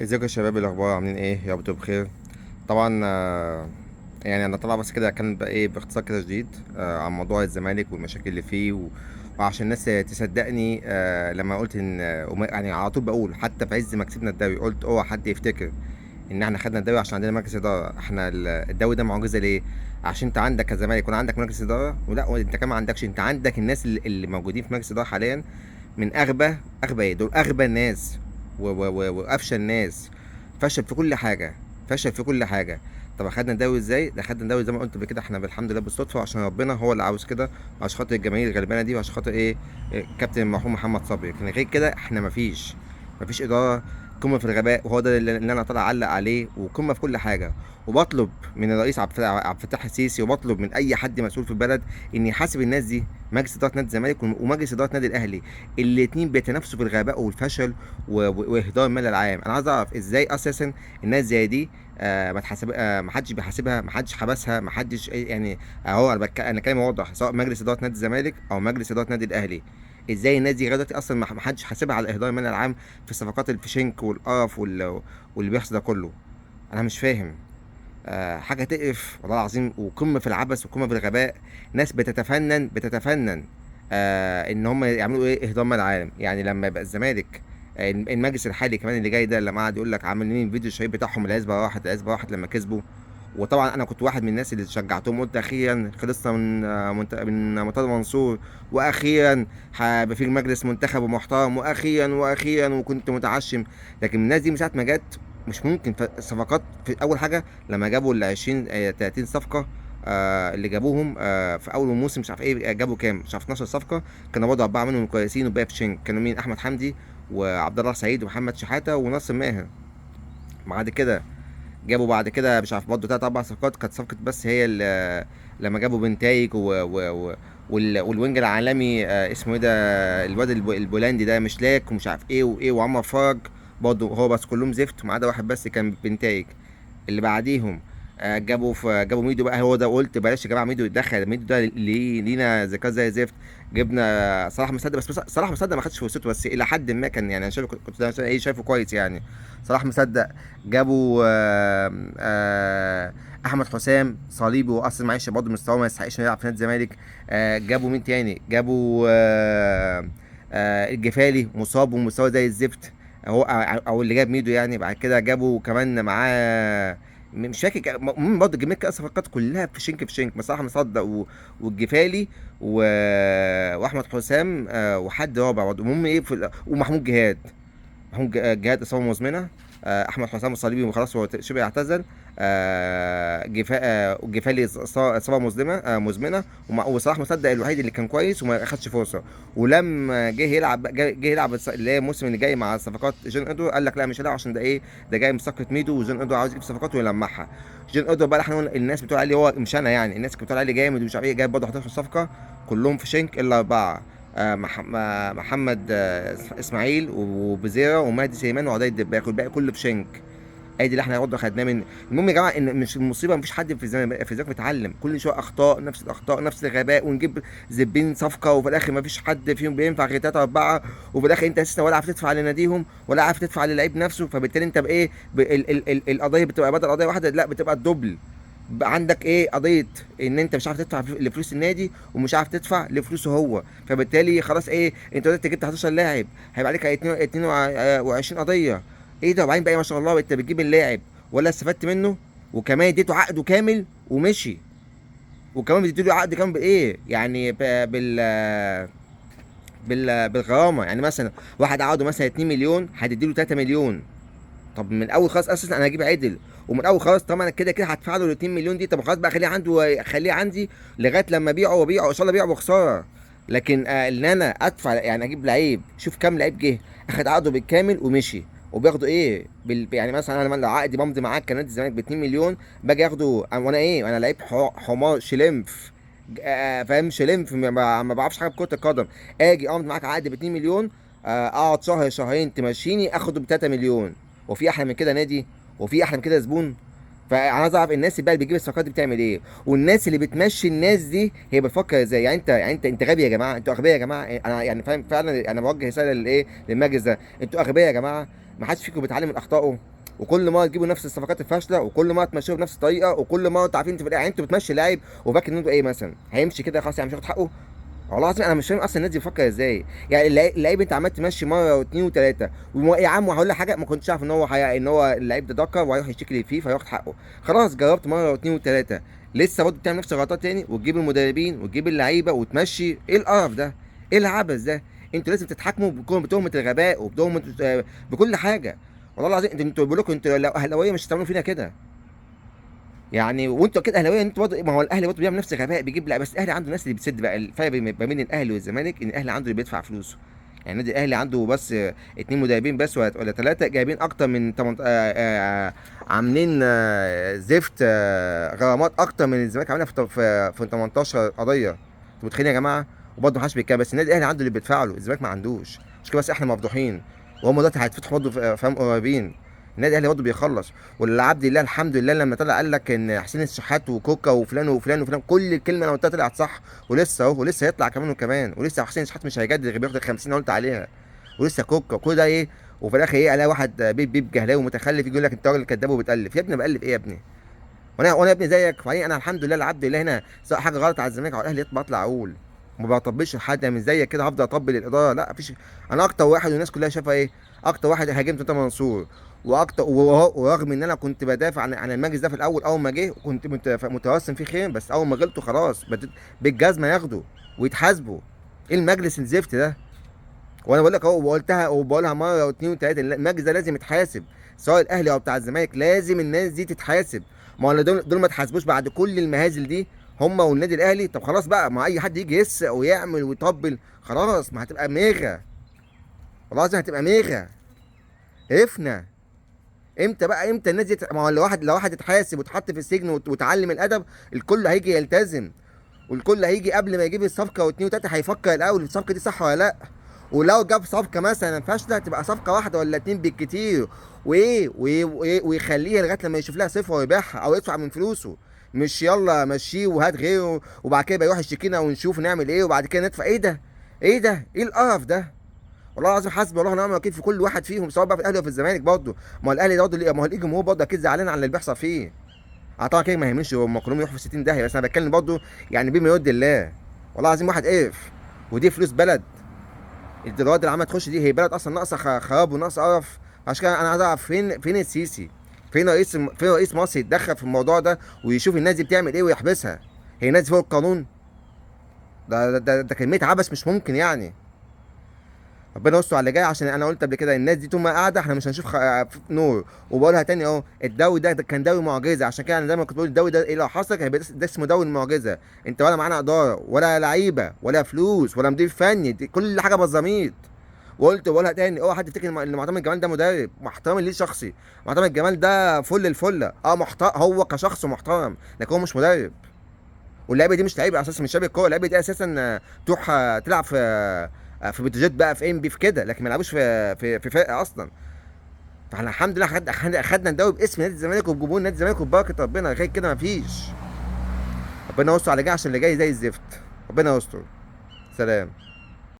ازيكم يا شباب؟ إيه الاخبار؟ عاملين ايه؟ يا رب تبقوا بخير. طبعا يعني انا طالع بس كده كان بقى ايه باختصار كده شديد عن موضوع الزمالك والمشاكل اللي فيه وعشان الناس تصدقني لما قلت ان يعني على طول بقول حتى في عز ما كسبنا الدوري قلت اوعى حد يفتكر ان احنا خدنا الدوري عشان عندنا مركز اداره. احنا الدوري ده معجزه ليه؟ عشان انت عندك كزمالك يكون عندك مركز اداره، ولا وانت كمان ما عندكش، انت عندك الناس اللي موجودين في مركز اداره حاليا من اغبى ايه دول، اغبى الناس وافشل الناس. فشل في كل حاجه، فشل في كل حاجه. طب اخدنا الدوري ازاي؟ ده خدنا الدوري زي ما قلت بكده احنا بالحمد لله بالصدفه، عشان ربنا هو اللي عاوز كده، وعشان خاطر الجماهير الغلبانه دي، وعشان خاطر كابتن المرحوم محمد صبري. لكن غير كده احنا مفيش اداره. قمه في الغباء، وهو ده اللي انا طالع اعلق عليه، وقمه في كل حاجه. وبطلب من الرئيس عبد الفتاح السيسي، وبطلب من اي حد مسؤول في البلد ان يحاسب الناس دي، مجلس اداره نادي الزمالك ومجلس اداره نادي الاهلي. الاتنين بيتنافسوا في الغباء والفشل واهدار المال العام. انا عايز اعرف ازاي اساسا الناس زي دي ما تحاسب، ما حدش بيحاسبها، ما حدش حبسها، ما حدش يعني اهو انا كلامي واضح، سواء مجلس اداره نادي الزمالك او مجلس اداره نادي الاهلي. ازاي الناس دي لغايه دلوقتي اصلا ما حدش حاسبها على اهدار المال العام في الصفقات الفشنك والقرف واللي بيحصل ده كله؟ انا مش فاهم. حاجه تقرف والله العظيم، وقمه في العبث وقمه في الغباء. ناس بتتفنن ان هم يعملوا ايه اهدار مال العالم. يعني لما يبقى الزمالك المجلس الحالي كمان اللي جاي ده، لما قعد يقول لك عاملين فيديو الشهير بتاعهم العزبه راحت لما كسبوا. وطبعا انا كنت واحد من الناس اللي شجعتهم، قلت اخيرا خلصنا من مرتضى منصور، واخيرا هيبقى في مجلس منتخب ومحترم، واخيرا وكنت متعشم. لكن الناس دي من ساعه ما جت مش ممكن. صفقات في اول حاجه لما جابوا ال 20 30 صفقه اللي جابوهم في اول الموسم، مش عارف ايه جابوا كام، مش عارف 12 صفقه. كانوا برضه اربعه منهم كويسين وباقي في شنك. كانوا مين؟ احمد حمدي وعبد الله سعيد ومحمد شحاته وناصر ماهر. بعد كده جابوا بعد كده مش عارف برضه تلات اربع صفقات. كانت صفقه بس هي لما جابوا بنتايج والوينج العالمي اسمه ايه ده، الواد البولندي ده مشلاك ومش عارف ايه وايه، وعمر فرج برضه هو، بس كلهم زفت ما عدا واحد بس كان بنتايج. اللي بعديهم جابوا ميدو بقى. هو ده قلت بلاش يا جماعه ميدو يتدخل، ميدو ده لينا ذكاء زي زفت. جبنا صلاح مسدد، بس صلاح مسدد ما خدش فرصته، بس الى حد ما كان يعني انا شايف، كنت أنا ايه شايفه كويس يعني. صلاح مصدق. جابوا احمد حسام صليبي، واصلا معلش برضه مستواه ما يستحقش انه يلعب في نادي الزمالك. جابوا مين تاني؟ جابوا الجفالي مصاب ومستواه زي الزفت، هو او اللي جاب ميدو يعني. بعد كده جابوا كمان معاه مش فاكر المهم برضه كميه الصفقات كلها في شنك مصطفى مصدق والجفالي و... واحمد حسام وحد رابع برضه. المهم ايه ومحمود جهاد. جهاد اصابه مزمنه. احمد حسام الصليبي خلاص هو شبه اعتزل. جفالي اصابه مزمنه. وصلاح مصدق الوحيد اللي كان كويس وما اخدش فرصه. ولما جه يلعب اللي هي الموسم اللي جاي مع صفقات جون ادو، قال لك لا مش هيلعب عشان ده ايه، ده جاي من صفقه ميدو، وجون ادو عاوز يجيب صفقات ويلمعها. جون ادو بقى احنا الناس بتقول عليه، هو مش انا يعني، الناس بتقول عليه جامد ومش عارف ايه، جايب برضه 11 صفقه كلهم في شنك الا اربعه. محمد اسماعيل وبزيرة ومهدي سليمان وعدي الدباك، والباقي كله في شنك. ادي اللي احنا برضه خدناه من. المهم يا جماعه ان مش المصيبه مفيش حد في الزمالك بيتعلم، كل شويه اخطاء، نفس الاخطاء نفس الغباء، ونجيب زبين صفقه وفي الاخر مفيش حد فيهم بينفع غير 3 4، وفي الاخر انت اساسا ولا عارف تدفع لناديهم ولا عارف تدفع للعيب نفسه. فبالتالي انت بايه القضيه بتبقى بدل قضيه واحده لا بتبقى الدبل. بقى عندك ايه قضيه ان انت مش عارف تدفع لفلوس النادي ومش عارف تدفع لفلوسه هو. فبالتالي خلاص ايه، انت دلوقتي جبت 11 لاعب هيبقى عليك 22 قضيه. ايه ده؟ وبعدين بقى ما شاء الله انت بتجيب اللاعب ولا استفدت منه، وكمان اديته عقده كامل ومشي، وكمان بتديله عقد كامل بايه يعني بالغرامه. يعني مثلا واحد عقده مثلا 2 مليون هتديله 3 مليون. طب من الاول خلاص اساسا انا هجيب عدل، ومن الاول خلاص طبعا انا كده كده هدفع له ال 2 مليون دي. طب خلاص بقى خليه عندي لغايه لما ابيعه، وابيعه ان شاء الله ابيعه بخساره. لكن ان انا ادفع يعني اجيب لعيب، شوف كام لعيب جه اخد عقده بالكامل ومشي، وبياخدوا ايه يعني مثلا انا لو عقدي بمضي معاك كنادي الزمالك ب 2 مليون، باجي اخده وانا ايه، انا لعيب حمار شلمف. فاهم؟ شلمف ما بعرفش حاجه بكره القدم. اجي امضي معاك عقد ب 2 مليون، اقعد شهر شهرين تمشيني اخده ب 3 مليون. وفي احلى من كده نادي؟ وفي احلى من كده زبون؟ فانا عايز اعرف الناس اللي بقى اللي بتجيب الصفقات دي بتعمل ايه، والناس اللي بتمشي الناس دي هي بتفكر ازاي. يعني انت غبي يا جماعه، انتوا اغبياء يا جماعه. انا يعني فاهم فعلا، انا بوجه رساله للايه للمجلس ده، انتوا اغبياء يا جماعه. ما حدش فيكم بيتعلم من اخطائه؟ وكل مره تجيبوا نفس الصفقات الفاشله، وكل مره تمشوه بنفس الطريقه، وكل مره انتوا عارفين انتوا يعني انتوا بتمشي لاعب وفاكر ان انتوا ايه مثلا هيمشي كده خلاص يعني مش هياخد حقه. والله العظيم انا مش فاهم اصلا الناس دي بتفكر ازاي. يعني اللعيب انت عمال تمشي مره واثنين وثلاثه، يا عم هقول لك حاجه، ما كنتش عارف ان هو ان هو اللعيب ده دكر وهيروح يشتكي لي فيه فياخد حقه. خلاص جربت مره واثنين وثلاثه، لسه برضه بتعمل نفس الغلطات تاني، وتجيب المدربين وتجيب اللعيبه وتمشي. ايه القرف ده؟ ايه العبث ده؟ انتوا لازم تتحاكموا بتهمه الغباء وبتهمه بكل حاجه. والله العظيم انتوا بقول لكم انتوا لو اهلاويه مش هتعملوا فينا كده يعني. وانتوا اكيد اهلاويه، انتوا برضه ما هو الاهلي برضه بيعمل نفس الغباء، بيجيب لا بس الاهلي عنده ناس اللي بتسد بقى. الفرق ما بين الاهلي والزمالك ان الاهلي عنده اللي بيدفع فلوسه. يعني النادي الاهلي عنده بس اتنين مدربين بس ولا ثلاثه جايبين اكتر من عاملين زفت غرامات اكتر من الزمالك عاملها في 18 قضيه. انتوا متخيلين يا جماعه؟ وبرضه محدش بيتكلم، بس النادي الاهلي عنده اللي بيدفع له، الزمالك ما عندوش. مش كده بس احنا مفضوحين، وهم دلوقتي هيتفتحوا برضه فاهم قريبين. النادي الاهلي برضه بيخلص. والعبد لله الحمد لله لما طلع قال لك ان حسين الشحات وكوكا وفلان وفلان وفلان، كل الكلمه انا قلتها طلعت صح. ولسه اهو، ولسه هيطلع كمان وكمان، ولسه حسين الشحات مش هيجدد غير بياخد ال 50 اللي قلت عليها. ولسه كوكا كل ده ايه. وفي الاخر ايه، الاقي واحد بيب جهلاوي متخلف يقول لك انت راجل كداب وبتالف. يا ابني بالف ايه يا ابني؟ وانا يا ابني زيك. فايه انا الحمد لله العبد لله هنا، سواء حاجه غلط على الزمالك او الاهلي بطلع اقول. ما بطبلش لحد، مش زيك كده هفضل اطبل الاداره، لا مفيش. انا اكتر واحد والناس كلها شايفه ايه، اكتر واحد هاجمت انت منصور. واكتر ورغم ان انا كنت بدافع عن المجلس ده في الاول، اول ما جه كنت متوسم فيه خير، بس اول ما غلطوا خلاص بالجزمه ياخدوا ويتحاسبوا. ايه المجلس الزفت ده؟ وانا بقول لك اهو، وقلتها وبقولها مره واثنين وثلاثه، المجلس ده لازم يتحاسب، سواء الاهلي او بتاع الزمالك، لازم الناس دي تتحاسب. ما هو دول ما اتحاسبوش بعد كل المهازل دي، هم والنادي الاهلي. طب خلاص بقى، ما اي حد يجي يسرق ويعمل ويطبل خلاص، ما هتبقى ميغا. والله العظيم هتبقى ميغا. عرفنا امتى بقى، امتى الناس دي ما هو لو واحد اتحاسب واتحط في السجن وتعلم الادب، الكل هيجي يلتزم. والكل هيجي قبل ما يجيب الصفقه واثنين وثلاثه هيفكر الاول الصفقه دي صح ولا لا. ولو جاب صفقه مثلا فاشله تبقى صفقه واحده ولا اتنين بالكتير، ويخليها لغايه لما يشوف لها صفر ويبيعها او يدفع من فلوسه. مش يلا مشيه وهات غيره وبعد كده يروح يشتكينا ونشوف نعمل ايه وبعد كده ندفع. ايه ده؟ ايه ده؟ ايه القرف ده؟ والله العظيم حسبي الله ونعم الوكيل في كل واحد فيهم، سواء بقى في الاهلي وفي الزمالك برضه. ما هو الاهلي برضه ما هو الجمهور برضه اكيد زعلان على اللي بيحصل فيه. طبعا كده ما يهمنيش هم كلهم يروحوا في 60 داهيه، بس انا بتكلم برضه يعني بما يرضي الله. والله العظيم واحد قرف، ودي فلوس بلد. الدولارات اللي عماله تخش دي هي بلد اصلا ناقصه خراب وناقصه قرف. عشان كده انا عايز اعرف فين السيسي، فين رئيس مصر يتدخل في الموضوع ده ويشوف الناس دي بتعمل ايه ويحبسها. هي الناس دي فوق القانون؟ ده كميه عبث مش ممكن يعني. ربنا يستر على اللي جاي، عشان انا قلت قبل كده الناس دي طول ما قاعده احنا مش هنشوف نور. وبقولها تاني اهو، الدوري ده كان دوري معجزه. عشان كده انا دايما كنت بقول الدوري ده ايه لو حصل هيبقى ده اسمه دوري المعجزه. انت ولا معانا اداره ولا لعيبه ولا فلوس ولا مدير فني، كل حاجه بزاميط. وقلت وبقولها تاني، اوعى حد يفتكر ان معتمد جمال ده مدرب. محترم ليه شخصي، معتمد جمال ده فل الفله، محترم هو كشخص محترم، لكن هو مش مدرب. واللعيبه دي مش لعيبه اساسا، مش لعيبه كوره. اللعيبه دي اساسا تروح تلعب في بتروجيت بقى، في ام بي، في كده، لكن ما يلعبوش في فرقه اصلا. فاحنا الحمد لله خدنا الدوري باسم نادي الزمالك وبجمهور نادي الزمالك وببركه ربنا، غير كده مفيش. ربنا يستر على اللي جاي، عشان اللي جاي زي الزفت. ربنا يستر. سلام.